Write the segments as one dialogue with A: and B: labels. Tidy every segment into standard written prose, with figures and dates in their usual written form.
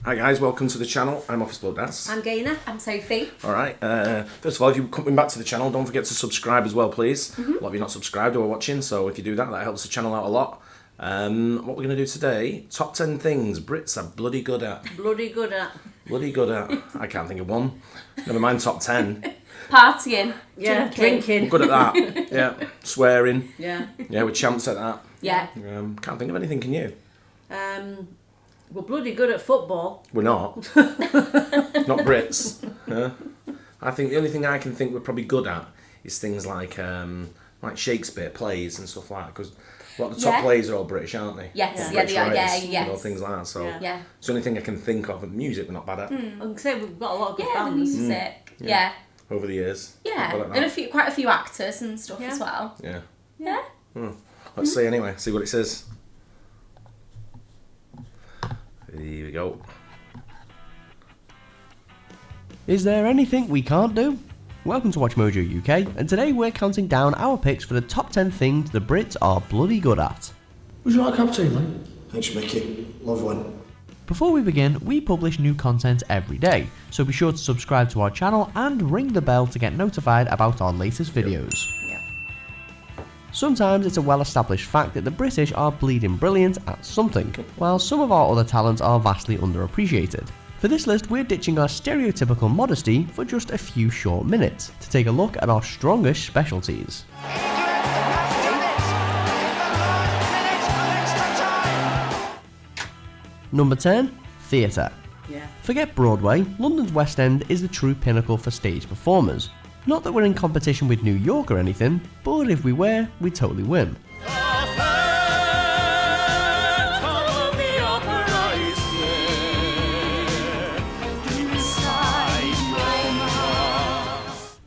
A: Hi guys, welcome to the channel. I'm Office Bloke Das.
B: I'm Gaynor.
C: I'm Sophie.
A: Alright, first of all, if you're coming back to the channel, don't forget to subscribe as well, please. A lot of you not subscribed or are watching, so if you do that, that helps the channel out a lot. What we're going to do today, top 10 things Brits are bloody good at.
B: Bloody good at.
A: Bloody good at. I can't think of one. Never mind top 10.
C: Partying.
B: Yeah,
A: We're
B: drinking.
A: good at that. Yeah. Swearing.
B: Yeah.
A: Yeah, we're champs at that.
C: Yeah.
A: Can't think of anything, can you?
B: We're bloody good at football.
A: We're not. Not Brits. I think the only thing I can think we're probably good at is things like Shakespeare plays and stuff like that, because a lot of the top plays are all British, aren't they?
C: Yes,
A: British
C: yeah,
A: writers,
C: yes.
A: and all things like that. So
B: Yeah.
A: it's the only thing I can think of. And music we're not bad at
B: I can say we've got a lot of good
C: Yeah, the
B: bands.
C: music. Yeah.
A: over the years.
C: Yeah.
A: Good at that.
C: And quite a few actors and stuff as well.
A: Yeah.
C: Yeah.
A: Let's see anyway. See what it says. Here we go.
D: Is there anything we can't do? Welcome to Watch Mojo UK, and today we're counting down our picks for the top 10 things the Brits are bloody good at.
E: Would you like a cup of tea, mate?
F: Thanks, Mickey. Love one.
D: Before we begin, we publish new content every day, so be sure to subscribe to our channel and ring the bell to get notified about our latest videos. Sometimes it's a well-established fact that the British are bleeding brilliant at something, while some of our other talents are vastly underappreciated. For this list, we're ditching our stereotypical modesty for just a few short minutes to take a look at our strongest specialties. Number 10. Theatre.
B: Yeah.
D: Forget Broadway, London's West End is the true pinnacle for stage performers. Not that we're in competition with New York or anything, but if we were, we'd totally win.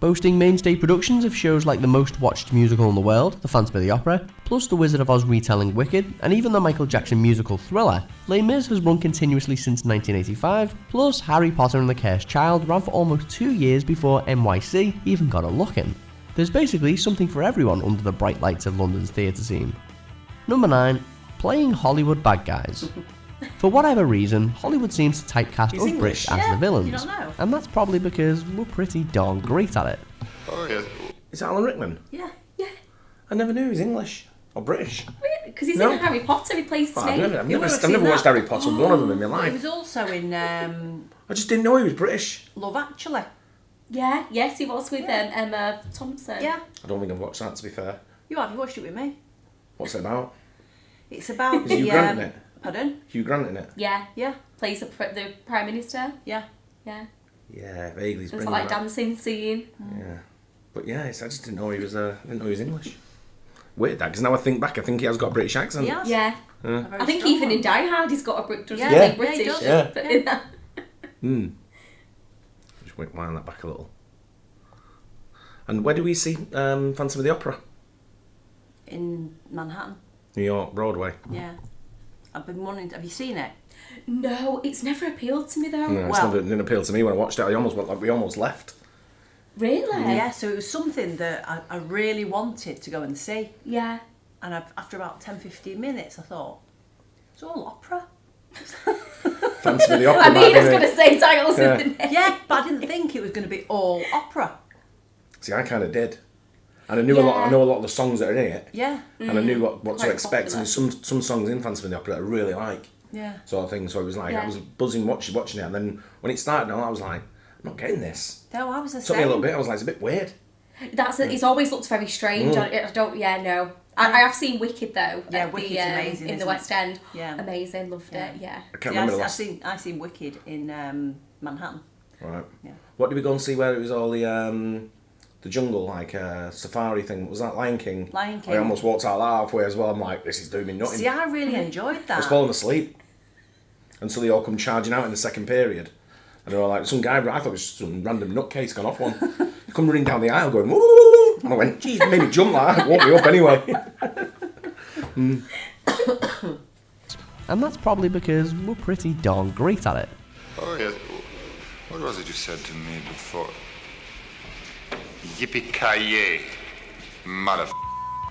D: Boasting mainstage productions of shows like the most watched musical in the world, The Phantom of the Opera, plus The Wizard of Oz retelling Wicked, and even the Michael Jackson musical Thriller, Les Mis has run continuously since 1985, plus Harry Potter and the Cursed Child ran for almost 2 years before NYC even got a look in. There's basically something for everyone under the bright lights of London's theatre scene. Number 9. Playing Hollywood bad guys. For whatever reason, Hollywood seems to typecast us Brits as the villains,
B: you don't know.
D: and that's probably because we're pretty darn great at it.
F: Oh, yeah.
A: Is that Alan Rickman?
B: Yeah.
C: Yeah.
A: I never knew he was English or British.
C: Because he's
A: No.
C: in Harry Potter, he plays
A: Well,
C: Snape.
A: I've never
B: seen
A: watched
B: that.
A: Harry Potter, one of them in my
B: He
A: life.
B: was also in
A: I just didn't know he was British.
B: Love Actually.
C: Yeah, yes, he was with Emma Thompson.
B: Yeah.
A: I don't think I've watched that, to be fair.
B: You watched it with me.
A: What's it about?
B: It's about
A: Is
B: the...
A: Hugh Grant in it?
B: Pardon?
A: Hugh Grant in it?
C: Yeah.
B: Yeah.
C: Plays the Prime Minister.
B: Yeah.
C: Yeah.
A: Yeah, vaguely.
C: There's a like dancing scene.
A: Yeah, but yeah, I just didn't know he was. Didn't know he was English. Weird that, because now I think back, I think he has got a British accent.
B: Yeah.
C: Yeah.
B: A very
C: I think
B: strong
C: even
B: one.
C: in Die Hard he's got a British.
B: Yeah.
A: Yeah.
C: British.
B: Yeah, he does.
A: Yeah.
C: But in that.
A: Just wind that back a little. And where do we see Phantom of the Opera?
B: In Manhattan.
A: New York, Broadway.
B: Yeah. I've been wanting... Have you seen it?
C: No, it's never appealed to me though.
A: No, it's
B: Well-
A: never didn't appeal to me when I watched it. We almost left.
C: Really?
B: Yeah, so it was something that I really wanted to go and see.
C: Yeah.
B: And after about 10-15 minutes, I thought, it's all opera.
A: Phantom of the Opera.
C: I mean,
A: might
C: I was
A: be
C: going to say titles
A: Yeah.
C: in the name.
B: Yeah, but I didn't think it was going to be all opera.
A: See, I kind of did, and I knew a lot. I know a lot of the songs that are in it,
B: Yeah.
A: and I knew what to
C: Quite
A: expect.
C: popular.
A: And there's some songs in Phantom of the Opera that I really like.
B: Yeah.
A: Sort of thing. So it was like
C: Yeah.
A: I was buzzing watching it, and then when it started, I was like, I'm not getting this.
B: No, I was the
A: It took
B: same.
A: me a little bit. I was like, it's a bit weird.
C: It's always looked very strange. I don't. Yeah, no. I have seen Wicked though.
B: Yeah,
C: at
B: Wicked's
C: the,
B: amazing,
C: in the
B: isn't
C: West End.
B: Yeah.
C: Amazing. Loved it. Yeah.
A: I can't
B: See,
A: remember the
B: I've
A: last.
B: I seen Wicked in Manhattan.
A: Right.
B: Yeah.
A: What did we go and see where it was all the jungle, like safari thing? What was that Lion King?
B: Lion King.
A: I almost walked out halfway as well. I'm like, this is doing me nothing.
B: See, I really enjoyed
A: I was
B: that.
A: falling asleep until they all come charging out in the second period. And they were like, some guy, I thought it was some random nutcase gone off one. He come running down the aisle going, woo! And I went, geez, it made me jump like that. Woke me up anyway.
D: And that's probably because we're pretty darn great at it.
F: Oh, yes. What was it you said to me before? Yippee-ki-yay, mother.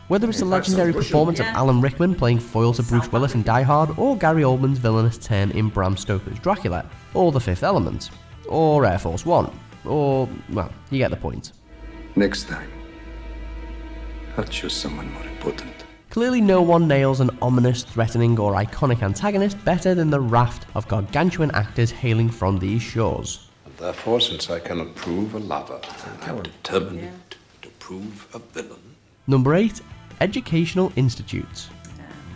D: Whether it's the legendary performance of Alan Rickman playing foil to Bruce Willis in Die Hard, or Gary Oldman's villainous turn in Bram Stoker's Dracula, or The Fifth Element, or Air Force One, or, well, you get the point.
F: Next time, I'll choose someone more important.
D: Clearly no one nails an ominous, threatening or iconic antagonist better than the raft of gargantuan actors hailing from these shores.
F: Therefore, since I cannot prove a lover, I'm determined to prove a villain.
D: Number 8. Educational institutes.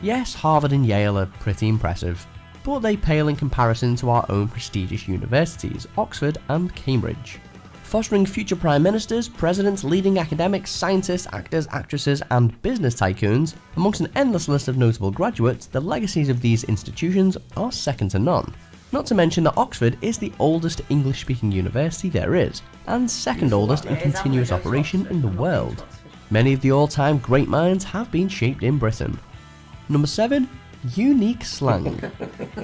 D: Yes, Harvard and Yale are pretty impressive, but they pale in comparison to our own prestigious universities, Oxford and Cambridge. Fostering future prime ministers, presidents, leading academics, scientists, actors, actresses, and business tycoons, amongst an endless list of notable graduates, the legacies of these institutions are second to none. Not to mention that Oxford is the oldest English-speaking university there is, and second oldest in continuous operation in the world. Many of the all-time great minds have been shaped in Britain. Number 7. Unique slang.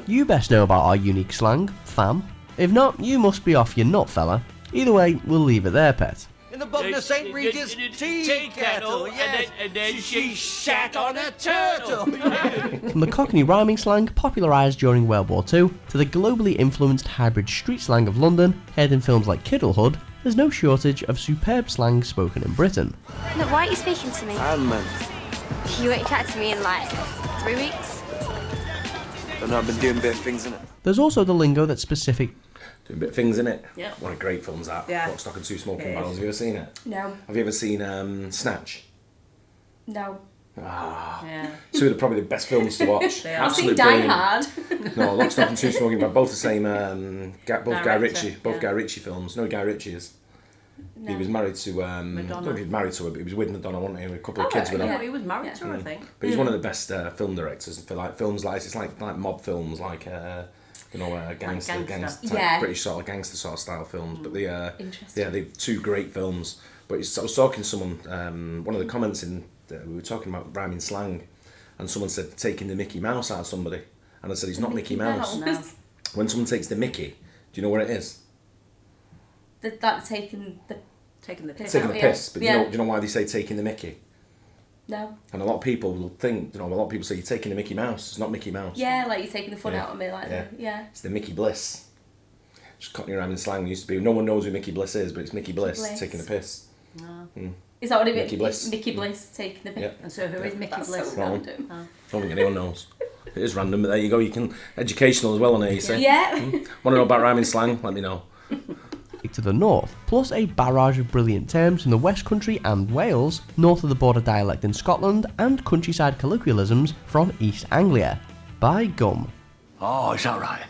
D: You best know about our unique slang, fam. If not, you must be off your nut, fella. Either way, we'll leave it there, pet.
G: In the bottom of St. Regis tea kettle, yes, and then she shat on a turtle.
D: From the Cockney rhyming slang popularised during World War II to the globally influenced hybrid street slang of London, heard in films like Kiddlehood, there's no shortage of superb slang spoken in Britain.
H: Look, why aren't you speaking to me? You won't chat to me in like 3 weeks?
G: And I've been doing a bit of things in it.
D: There's also the lingo that's specific.
A: Doing a bit of things in it.
B: Yeah.
A: What a great film's that.
B: Yeah.
A: Lock, Stock and Two Smoking Barrels. Have you ever seen it?
C: No.
A: Have you ever seen Snatch?
C: No.
B: Yeah.
A: Two of probably the best films to watch.
C: I've seen
A: Absolute
C: Die
A: brilliant.
C: Hard.
A: No, Lock, Stock and Two Smoking Barrels. Both the same. Both Guy
B: Director,
A: Ritchie. Both
B: yeah.
A: Guy Ritchie films. No, Guy Ritchie is.
C: No.
A: He was married to. I don't know if he was married to her, but he was with Madonna, wasn't he? With a couple of kids with her.
B: Yeah, he was married to her, I think.
A: But he's one of the best film directors for like films like it's like mob films, like gangster
C: Yeah.
A: British sort of gangster sort of style films. But
C: Interesting.
A: they're two great films. But I was talking to someone, one of the comments we were talking about rhyming slang, and someone said taking the Mickey Mouse out of somebody, and I said he's not Mickey Mouse.
B: No.
A: When someone takes the Mickey, do you know what it is?
C: That's taking the
B: piss.
A: Taking the
C: yeah.
A: piss. But
C: Yeah.
A: do you know why they say taking the Mickey?
C: No.
A: And a lot of people will think, a lot of people say you're taking the Mickey Mouse. It's not Mickey Mouse.
C: Yeah, like you're taking the fun
A: Yeah.
C: out of me, like yeah.
A: It's the Mickey Bliss. Just Cockney rhyming slang used to be. No one knows who Mickey Bliss is, but it's Mickey Bliss,
C: Bliss.
A: taking the piss.
C: Is that what it is?
A: Mickey Bliss.
C: Mickey Bliss taking the piss.
A: Yeah.
B: And so who is Mickey
C: That's
B: Bliss?
C: so random.
A: Don't think anyone knows. It is random, but there you go. You can educational as well on it. You say.
C: Yeah.
A: Want to know about rhyming slang? Let me know.
D: To the north, plus a barrage of brilliant terms from the West Country and Wales, north of the border dialect in Scotland, and countryside colloquialisms from East Anglia. By gum.
E: Oh, is that right?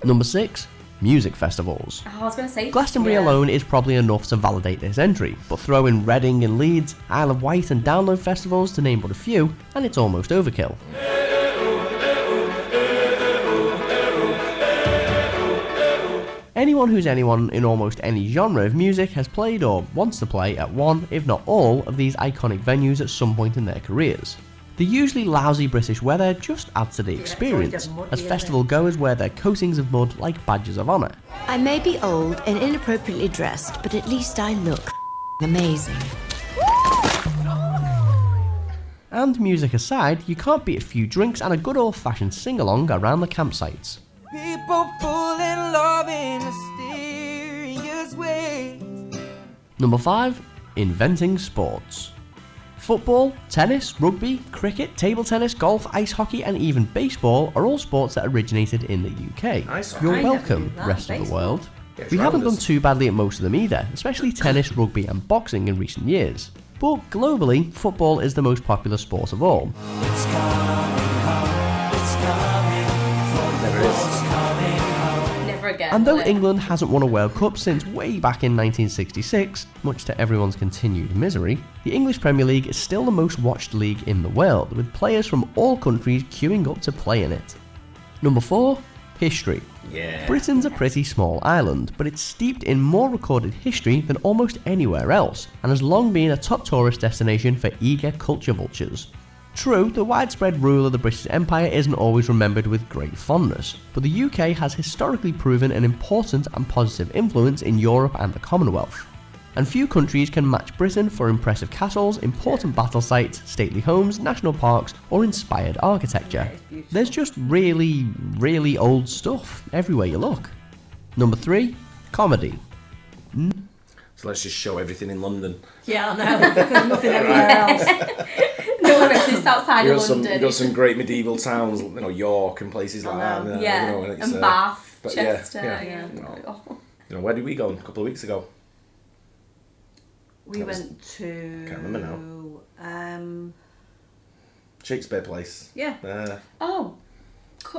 D: Number 6. Music festivals.
C: Oh, I was going to say
D: Glastonbury alone is probably enough to validate this entry, but throw in Reading and Leeds, Isle of Wight and Download festivals to name but a few, and it's almost overkill. Anyone who's anyone in almost any genre of music has played or wants to play at one, if not all, of these iconic venues at some point in their careers. The usually lousy British weather just adds to the experience,
B: always muddy,
D: as
B: isn't
D: festival goers wear their coatings of mud like badges of honour.
I: I may be old and inappropriately dressed, but at least I look amazing.
D: And music aside, you can't beat a few drinks and a good old-fashioned sing-along around the campsites.
G: People fall in love in mysterious ways.
D: Number 5. Inventing sports. Football, tennis, rugby, cricket, table tennis, golf, ice hockey and even baseball are all sports that originated in the UK.
A: Ice hockey.
D: You're
B: I never
D: welcome,
B: knew that.
D: rest of the
B: Baseball.
D: world.
A: Yeah, it's
D: We haven't done
A: rounders.
D: too badly at most of them either, especially tennis, rugby and boxing in recent years. But globally, football is the most popular sport of all.
A: Never is.
C: Never again.
D: And though
C: will it?
D: England hasn't won a World Cup since way back in 1966, much to everyone's continued misery, the English Premier League is still the most watched league in the world, with players from all countries queuing up to play in it. Number 4. History.
A: Yeah.
D: Britain's a pretty small island, but it's steeped in more recorded history than almost anywhere else, and has long been a top tourist destination for eager culture vultures. True, the widespread rule of the British Empire isn't always remembered with great fondness, but the UK has historically proven an important and positive influence in Europe and the Commonwealth. and few countries can match Britain for impressive castles, important battle sites, stately homes, national parks, or inspired architecture. There's just really, really old stuff everywhere you look. Number 3, comedy.
A: So let's just show everything in London.
B: Yeah, I know. There's nothing everywhere else.
C: No one exists outside of London.
A: You've got some great medieval towns, York and places like that.
C: And Bath, Chester.
A: Where did we go a couple of weeks ago?
B: We went to...
A: Can't remember now. Shakespeare Place.
B: Yeah.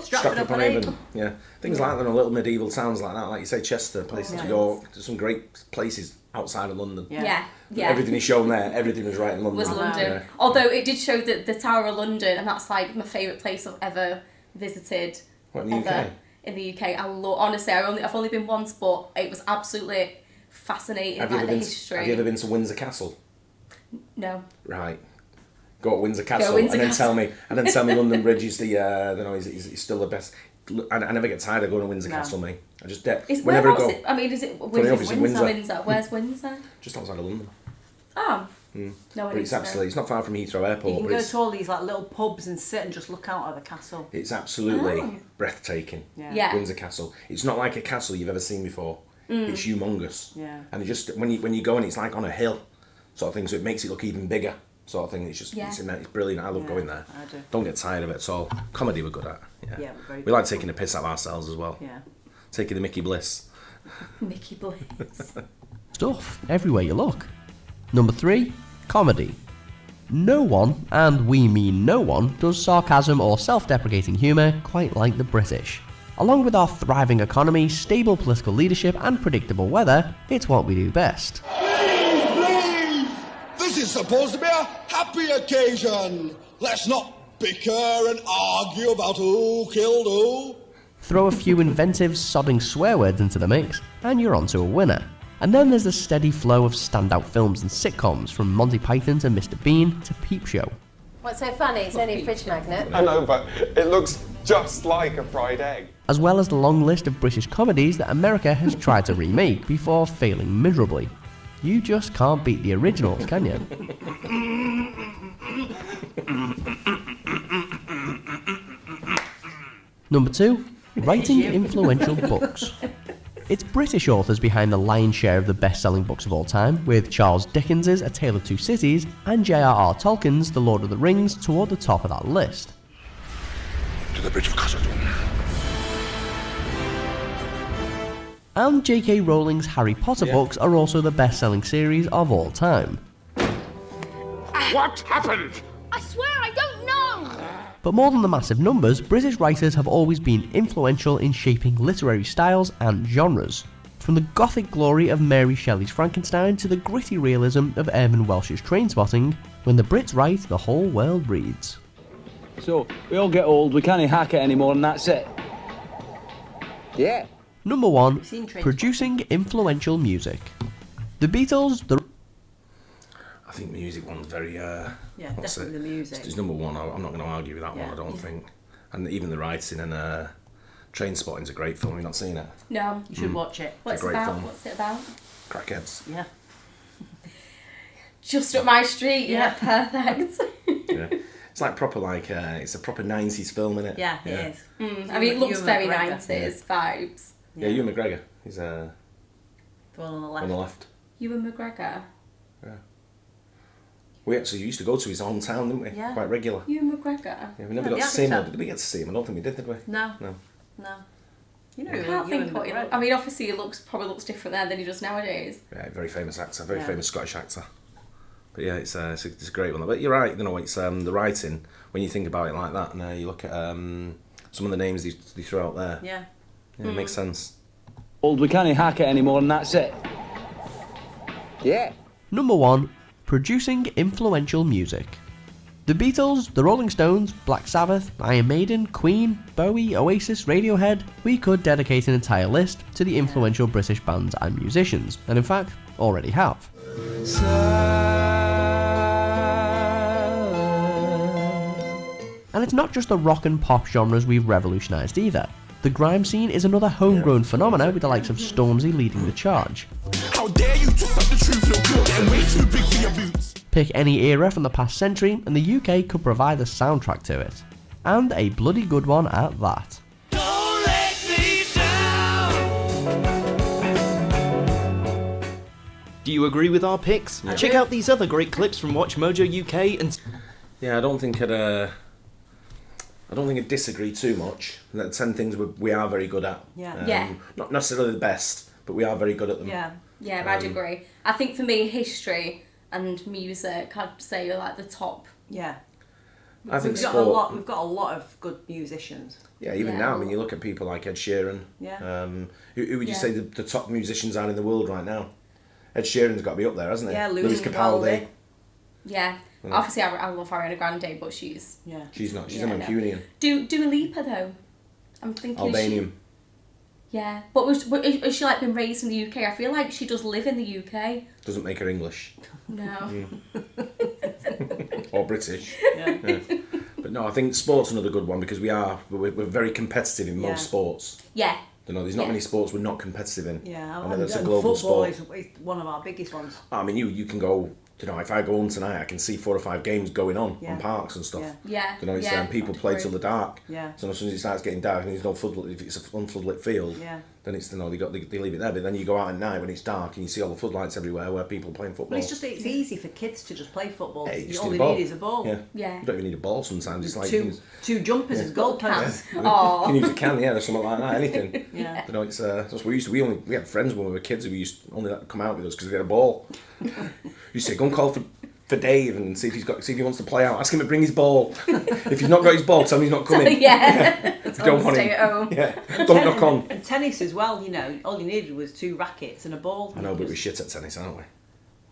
A: Stratford-upon-Avon. Yeah. Things like that, little medieval towns like that. Like you say, Chester, places, York. There's some great places outside of London.
C: Yeah.
A: Everything is shown there. Everything was right in London.
C: Was London.
A: Yeah.
C: Although it did show the Tower of London, and that's like my favourite place I've ever visited.
A: What, in the UK?
C: In the UK. Honestly, I've only been once, but it was absolutely fascinating. The history.
A: Have you ever been to Windsor Castle?
C: No.
A: Right. Go to Windsor Castle and then tell me London Bridge is the is still the best. I never get tired of going to Windsor Castle, mate. I just whenever I go.
C: Is it Windsor? Where's Windsor?
A: Just outside of London.
C: Oh.
A: No,
C: but
A: it's not far from Heathrow Airport.
B: You can go to all these little pubs and sit and just look out at the castle.
A: It's absolutely breathtaking.
C: Yeah.
A: Windsor Castle. It's not like a castle you've ever seen before. It's humongous.
B: Yeah.
A: And it just when you go in, it's like on a hill, sort of thing. So it makes it look even bigger, sort of thing. It's just it's brilliant. I love going there.
B: I do.
A: Don't get tired of it at all. Comedy we're good at.
B: Yeah, we're very
A: we like taking the piss out of ourselves as well.
B: Yeah.
A: Taking the Mickey Bliss.
C: Mickey Bliss.
D: Stuff everywhere you look. Number 3, comedy. No one, and we mean no one, does sarcasm or self-deprecating humour quite like the British. Along with our thriving economy, stable political leadership and predictable weather, it's what we do best.
J: Please! This is supposed to be a happy occasion. Let's not bicker and argue about who killed who.
D: Throw a few inventive, sodding swear words into the mix, and you're onto a winner. And then there's the steady flow of standout films and sitcoms, from Monty Python to Mr. Bean to Peep Show.
K: What's so funny? It's only a fridge magnet.
L: I know, but it looks just like a fried egg.
D: As well as the long list of British comedies that America has tried to remake before failing miserably. You just can't beat the originals, can you? Number 2, writing influential books. It's British authors behind the lion's share of the best-selling books of all time, with Charles Dickens's A Tale of Two Cities and J.R.R. Tolkien's The Lord of the Rings toward the top of that list.
F: To the Bridge of Khazad-dûm.
D: And J.K. Rowling's Harry Potter books are also the best-selling series of all time.
G: What happened?
K: I swear I don't know!
D: But more than the massive numbers, British writers have always been influential in shaping literary styles and genres. From the gothic glory of Mary Shelley's Frankenstein to the gritty realism of Irvine Welsh's Trainspotting, when the Brits write, the whole world reads.
M: So, we all get old, we can't hack it anymore, and that's it.
L: Yeah.
D: Number 1, producing influential music. The Beatles,
A: I think music one's very...
B: definitely the music.
A: It's number 1. I'm not going to argue with that one, I don't think. And even the writing and Trainspotting's a great film. Have you not seen it?
C: No.
B: You should watch it.
C: What's it about? What's it about?
A: Crackheads.
B: Yeah.
C: Just up my street. Yeah, perfect.
A: Yeah. It's like proper, it's a proper 90s film, isn't it?
B: Yeah, it is.
C: I mean, it looks very 90s vibes.
A: Yeah, Ewan McGregor. He's the
B: one on the left.
A: On the left.
C: Ewan McGregor.
A: Yeah. We actually used to go to his hometown, didn't we?
B: Yeah.
A: Quite regular.
C: Ewan McGregor.
A: Yeah, we never got to see him. Did we get to see him? I don't think we did we?
B: No.
A: No.
B: You know,
C: I can't think what I mean, obviously he probably looks different there than he does nowadays.
A: Yeah, very famous actor, very famous Scottish actor. But yeah, it's a great one. But you're right, it's the writing, when you think about it like that, and you look at some of the names they throw out there.
B: Yeah.
A: It makes sense.
M: Old, we can't hack it anymore, and that's it.
L: Yeah.
D: Number 1, producing influential music. The Beatles, the Rolling Stones, Black Sabbath, Iron Maiden, Queen, Bowie, Oasis, Radiohead. We could dedicate an entire list to the influential British bands and musicians, and in fact, already have. And it's not just the rock and pop genres we've revolutionised either. The grime scene is another homegrown phenomenon, with the likes of Stormzy leading the charge.
N: How dare you twist up the truth, look, you're getting way too big for your boots.
D: Pick any era from the past century and the UK could provide a soundtrack to it. And a bloody good one at that.
G: Don't let me down.
O: Do you agree with our picks?
A: Yeah.
O: Check out these other great clips from Watch Mojo UK and...
A: Yeah, I don't think I'd disagree too much. That 10 things we are very good at.
B: Yeah.
A: Not necessarily the best, but we are very good at them.
B: Yeah.
C: Yeah, I'd agree. I think for me, history and music, I'd say are like the top.
B: Yeah.
A: I think
B: we've
A: sport.
B: We've got a lot of good musicians.
A: Yeah, even now, I mean, you look at people like Ed Sheeran.
B: Yeah.
A: Who would you say the top musicians are in the world right now? Ed Sheeran's got to be up there, hasn't he?
B: Yeah,
A: Lewis Capaldi.
C: Yeah. Obviously, I love Ariana Grande, but she's...
B: Yeah.
A: She's not. She's an Mancunian.
C: Dua Lipa, though. I'm thinking...
A: Albanian.
C: Yeah. But has she, like, been raised in the UK? I feel like she does live in the UK.
A: Doesn't make her English.
C: No.
A: Or British.
B: Yeah.
A: But no, I think sport's another good one because we're very competitive in most sports.
C: Yeah.
A: You know, there's not many sports we're not competitive in.
B: Yeah.
A: I know that's a global
B: football
A: sport.
B: is one of our biggest ones.
A: I mean, you can go. You know, if I go home tonight, I can see 4 or 5 games going on parks and stuff.
C: Yeah.
A: You know, it's, people play till the dark.
B: Yeah.
A: So as soon as it starts getting dark and there's no floodlit, if it's an unfloodlit field, then it's they leave it there. But then you go out at night when it's dark and you see all the floodlights everywhere where people are playing football.
B: Well, it's easy for kids to just play football.
A: Yeah,
B: All they need is a ball.
C: Yeah.
A: You don't even need a ball sometimes. It's like
B: two jumpers as goalposts.
A: You can use a can, or something like that. Anything.
B: Yeah.
A: You know, it's we had friends when we were kids who used to only come out with us because we had a ball. You used to say, go and call for Dave and see if he wants to play out. Ask him to bring his ball. If he's not got his ball, tell him he's not coming. Don't want
C: stay
A: him.
C: at home.
A: Yeah. Don't knock on.
B: And tennis as well. You know, all you needed was 2 rackets and a ball.
A: I know, but we're shit at tennis, aren't we?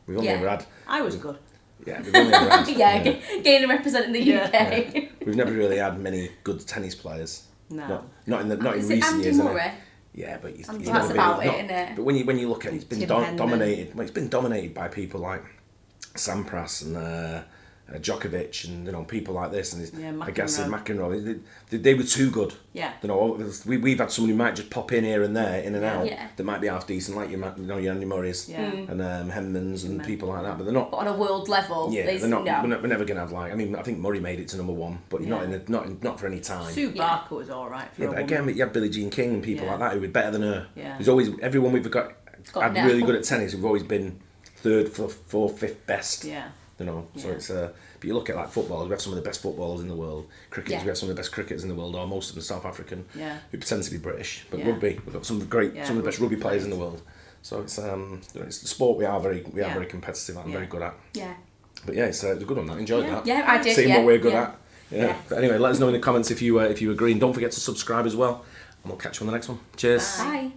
A: We've only ever had.
B: I was good.
A: Yeah, we've only ever had.
C: Gaynor representing the UK.
A: Yeah. We've never really had many good tennis players.
B: No.
A: Not in
C: Is
A: recent
C: it Andy
A: years.
C: Murray?
A: Yeah, but he's
C: That's
A: never
C: about
A: been,
C: it, isn't it?
A: But when you look at it, it's been
B: Tim
A: dominated. Well, it's been dominated by people like Sampras and Djokovic and people like this and McEnroe. They were too good.
B: Yeah.
A: We've had someone who might just pop in here and there, in and out.
C: Yeah.
A: That might be half decent, like your Andy Murrays and Hemans and people like that. But they're not.
C: But on a world level,
A: Yeah, they're not.
C: No.
A: We're never gonna have I think Murray made it to number 1, but not for any time.
B: Sue Barker was all right. For
A: But again, you had Billie Jean King and people like that who were better than her.
B: Yeah.
A: There's always everyone we've got had
C: now.
A: really good at tennis. We've always been 3rd, 4th, 5th best.
B: Yeah.
A: So it's but you look at like footballers, we have some of the best footballers in the world. Cricketers, we have some of the best cricketers in the world, or most of them South African, who pretend to be British. But rugby, we've got some of the best rugby players in the world. So it's the sport we are very competitive at and very good at.
C: Yeah.
A: But it's a good one. I enjoyed that.
C: Yeah, I did.
A: Seeing what we're good at.
C: Yeah.
A: But anyway, let us know in the comments if you agree, and don't forget to subscribe as well. And we'll catch you on the next one. Cheers.
C: Bye.